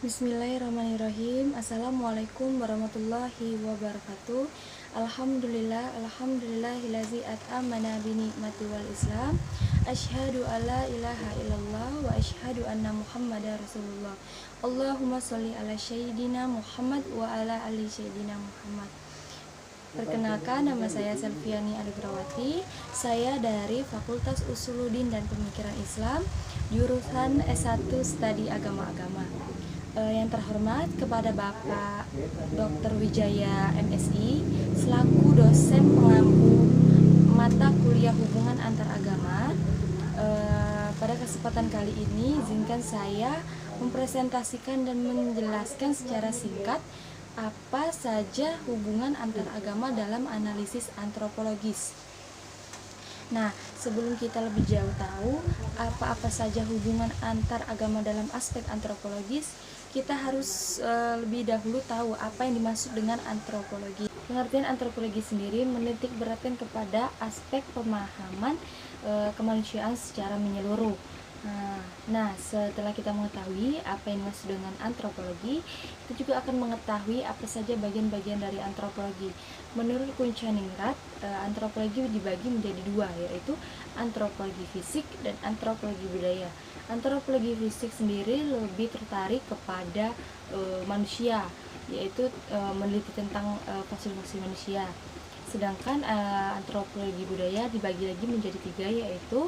Bismillahirrahmanirrahim. Assalamualaikum warahmatullahi wabarakatuh. Alhamdulillahillazi at'amana bi ni'mati wal Islam. Asyhadu alla ilaha illallah wa asyhadu anna Muhammadar Rasulullah. Allahumma sholli ala sayyidina Muhammad wa ala ali sayyidina Muhammad. Perkenalkan, nama saya Selviani Anugrahwati. Saya dari Fakultas Usuluddin dan Pemikiran Islam, jurusan S1 Studi Agama-Agama. Yang terhormat kepada Bapak Dr. Wijaya MSI selaku dosen pengampu mata kuliah hubungan antar agama. Pada kesempatan kali ini izinkan saya mempresentasikan dan menjelaskan secara singkat apa saja hubungan antar agama dalam analisis antropologis. Nah, sebelum kita lebih jauh tahu apa-apa saja hubungan antar agama dalam aspek antropologis, kita harus lebih dahulu tahu apa yang dimaksud dengan antropologi. Pengertian antropologi sendiri menitik beratkan kepada aspek pemahaman kemanusiaan secara menyeluruh. Nah, setelah kita mengetahui apa yang dimaksud dengan antropologi, kita juga akan mengetahui apa saja bagian-bagian dari antropologi. Menurut Kunchaningrat, antropologi dibagi menjadi dua, yaitu antropologi fisik dan antropologi budaya. Antropologi fisik sendiri lebih tertarik kepada manusia, yaitu meneliti tentang fosil-fosil manusia. Sedangkan antropologi budaya dibagi lagi menjadi tiga, yaitu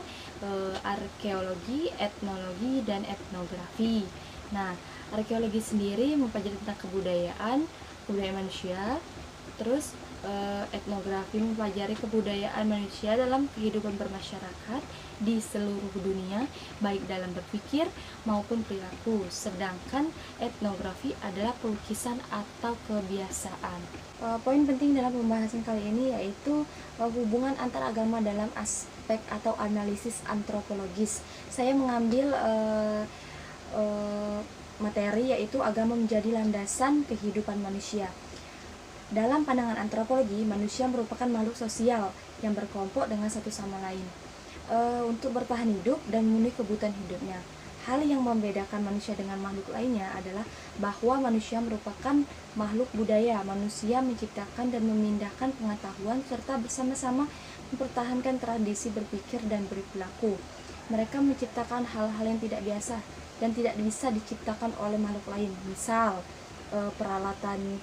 arkeologi, etnologi, dan etnografi. Nah, arkeologi sendiri mempelajari tentang kebudayaan manusia. Terus etnografi mempelajari kebudayaan manusia dalam kehidupan bermasyarakat di seluruh dunia, baik dalam berpikir maupun perilaku. Sedangkan etnografi adalah pelukisan atau kebiasaan. Poin penting dalam pembahasan kali ini yaitu hubungan antar agama dalam aspek atau analisis antropologis. Saya mengambil materi yaitu agama menjadi landasan kehidupan manusia. Dalam pandangan antropologi, manusia merupakan makhluk sosial yang berkelompok dengan satu sama lain untuk bertahan hidup dan memenuhi kebutuhan hidupnya. Hal yang membedakan manusia dengan makhluk lainnya adalah bahwa manusia merupakan makhluk budaya. Manusia menciptakan dan memindahkan pengetahuan serta bersama-sama mempertahankan tradisi berpikir dan berperilaku. Mereka menciptakan hal-hal yang tidak biasa dan tidak bisa diciptakan oleh makhluk lain. Misal peralatan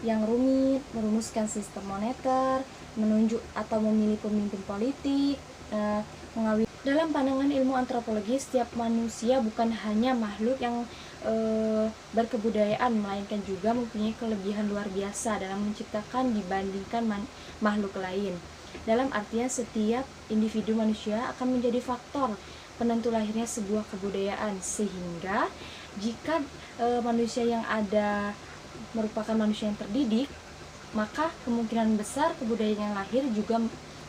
yang rumit, merumuskan sistem moneter, menunjuk atau memilih pemimpin politik, dalam pandangan ilmu antropologi, setiap manusia bukan hanya makhluk yang berkebudayaan, melainkan juga mempunyai kelebihan luar biasa dalam menciptakan dibandingkan makhluk lain. Dalam artian setiap individu manusia akan menjadi faktor penentu lahirnya sebuah kebudayaan, sehingga jika manusia yang ada merupakan manusia yang terdidik, maka kemungkinan besar kebudayaan yang lahir juga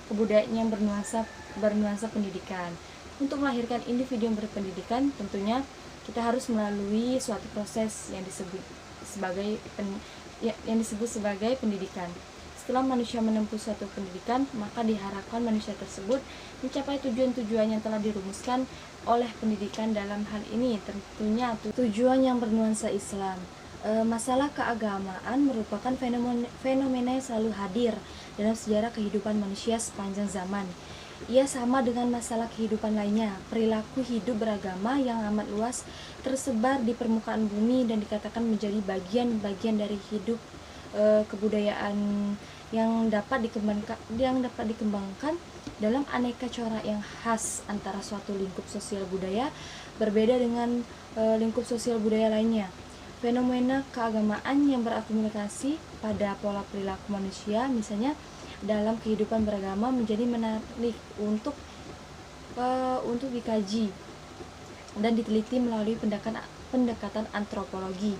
kebudayaan yang bernuansa pendidikan. Untuk melahirkan individu yang berpendidikan, tentunya kita harus melalui suatu proses yang disebut sebagai pendidikan. Setelah manusia menempuh suatu pendidikan, maka diharapkan manusia tersebut mencapai tujuan-tujuan yang telah dirumuskan oleh pendidikan. Dalam hal ini tentunya tujuan yang bernuansa Islam. Masalah keagamaan merupakan fenomena yang selalu hadir dalam sejarah kehidupan manusia sepanjang zaman. Ia sama dengan masalah kehidupan lainnya. Perilaku hidup beragama yang amat luas tersebar di permukaan bumi dan dikatakan menjadi bagian-bagian dari hidup kebudayaan yang dapat dikembangkan dalam aneka corak yang khas antara suatu lingkup sosial budaya berbeda dengan lingkup sosial budaya lainnya. Fenomena keagamaan yang berakumulasi pada pola perilaku manusia, misalnya dalam kehidupan beragama, menjadi menarik untuk dikaji dan diteliti melalui pendekatan antropologi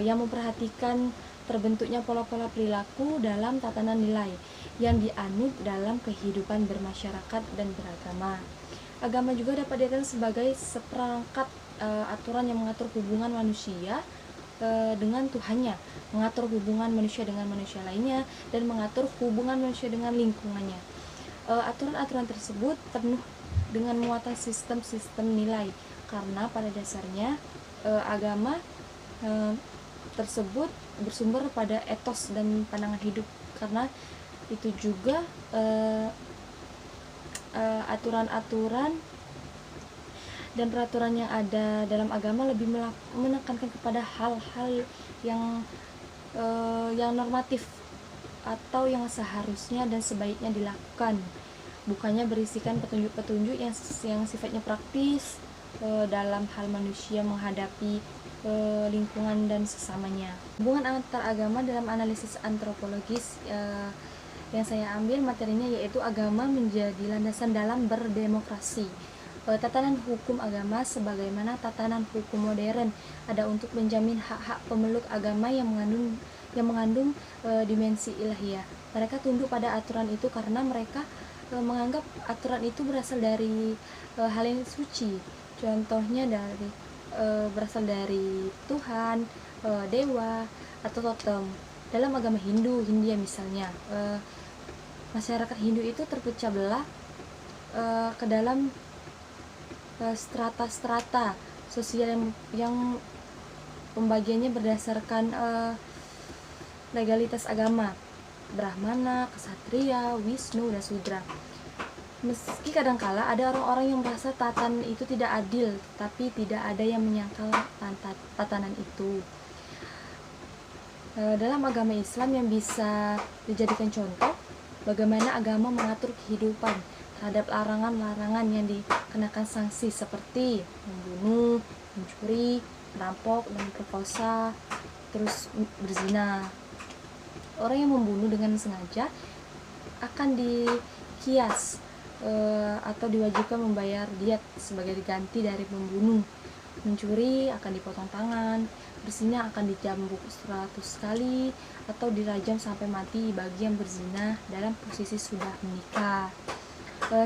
yang memperhatikan terbentuknya pola-pola perilaku dalam tatanan nilai yang dianut dalam kehidupan bermasyarakat dan beragama. Agama juga dapat dikatakan sebagai seperangkat aturan yang mengatur hubungan manusia dengan Tuhannya, mengatur hubungan manusia dengan manusia lainnya, dan mengatur hubungan manusia dengan lingkungannya. Aturan-aturan tersebut penuh dengan muatan sistem-sistem nilai, karena pada dasarnya agama tersebut bersumber pada etos dan pandangan hidup, karena itu juga aturan-aturan dan peraturan yang ada dalam agama lebih menekankan kepada hal-hal yang normatif atau yang seharusnya dan sebaiknya dilakukan, bukannya berisikan petunjuk-petunjuk yang sifatnya praktis dalam hal manusia menghadapi lingkungan dan sesamanya. Hubungan antar agama dalam analisis antropologis yang saya ambil materinya yaitu agama menjadi landasan dalam berdemokrasi. Tatanan hukum agama sebagaimana tatanan hukum modern ada untuk menjamin hak-hak pemeluk agama yang mengandung dimensi ilahiyah. Mereka tunduk pada aturan itu karena mereka menganggap aturan itu berasal dari hal yang suci. Contohnya berasal dari Tuhan, dewa, atau totem. Dalam agama Hindia misalnya, masyarakat Hindu itu terpecah belah ke dalam strata-strata sosial yang pembagiannya berdasarkan legalitas agama: Brahmana, Ksatria, Wisnu, dan Sudra. Meski kadangkala ada orang-orang yang merasa tatanan itu tidak adil, tapi tidak ada yang menyangkal tatanan itu. Dalam agama Islam yang bisa dijadikan contoh bagaimana agama mengatur kehidupan terhadap larangan-larangan yang dikenakan sanksi seperti membunuh, mencuri, merampok, dan memperkosa, terus berzina. Orang yang membunuh dengan sengaja akan dikias atau diwajibkan membayar diat sebagai ganti dari pembunuh. Mencuri akan dipotong tangan, berzina akan dicambuk 100 kali atau dirajam sampai mati bagi yang berzina dalam posisi sudah menikah.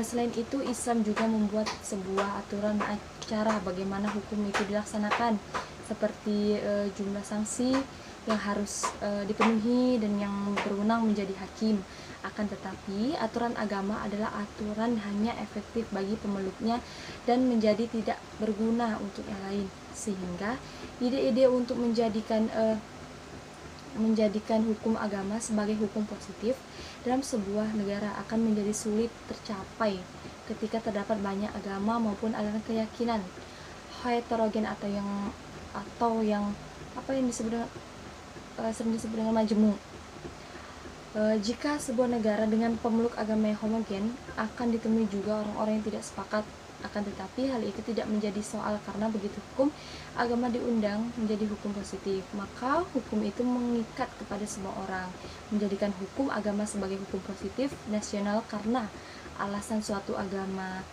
Selain itu, Islam juga membuat sebuah aturan cara bagaimana hukum itu dilaksanakan, seperti jumlah sanksi yang harus dipenuhi dan yang berwenang menjadi hakim. Akan tetapi, aturan agama adalah aturan hanya efektif bagi pemeluknya dan menjadi tidak berguna untuk yang lain, sehingga ide-ide untuk menjadikan hukum agama sebagai hukum positif dalam sebuah negara akan menjadi sulit tercapai ketika terdapat banyak agama maupun aliran keyakinan heterogen atau yang sering disebut dengan majemuk. Jika sebuah negara dengan pemeluk agama yang homogen, akan ditemui juga orang-orang yang tidak sepakat. Akan tetapi hal itu tidak menjadi soal karena begitu hukum agama diundang menjadi hukum positif, maka hukum itu mengikat kepada semua orang. Menjadikan hukum agama sebagai hukum positif nasional karena alasan suatu agama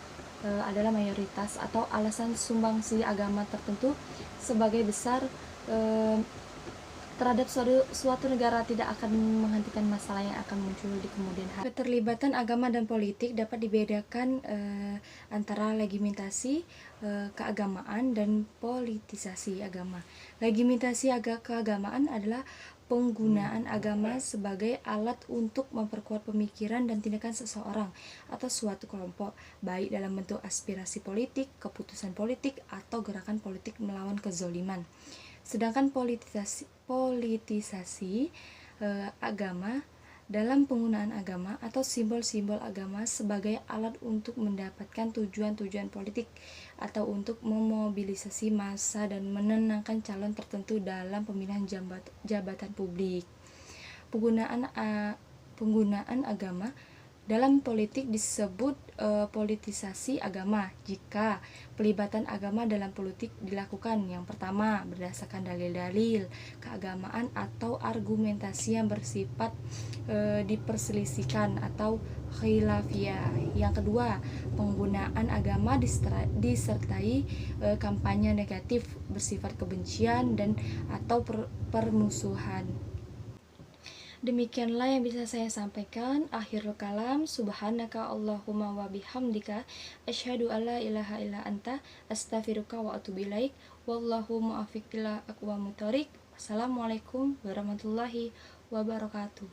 adalah mayoritas atau alasan sumbangsi agama tertentu sebagai besar terhadap suatu negara tidak akan menghentikan masalah yang akan muncul di kemudian hari. Keterlibatan agama dan politik dapat dibedakan antara legitimasi keagamaan dan politisasi agama. Legitimasi keagamaan adalah penggunaan agama sebagai alat untuk memperkuat pemikiran dan tindakan seseorang atau suatu kelompok, baik dalam bentuk aspirasi politik, keputusan politik, atau gerakan politik melawan kezoliman. Sedangkan politisasi agama dalam penggunaan agama atau simbol-simbol agama sebagai alat untuk mendapatkan tujuan-tujuan politik atau untuk memobilisasi massa dan menenangkan calon tertentu dalam pemilihan jabatan publik. Penggunaan agama dalam politik disebut politisasi agama jika pelibatan agama dalam politik dilakukan yang pertama berdasarkan dalil-dalil keagamaan atau argumentasi yang bersifat diperselisihkan atau khilafiyah. Yang kedua, penggunaan agama disertai kampanye negatif bersifat kebencian dan atau permusuhan. Demikianlah yang bisa saya sampaikan. Akhirul kalam, subhanaka Allahumma wa bihamdika asyhadu alla ilaha illa anta astaghfiruka wa atubu ilaik. Wallahu muwaffiq ila aqwamit thoriq. Wassalamualaikum warahmatullahi wabarakatuh.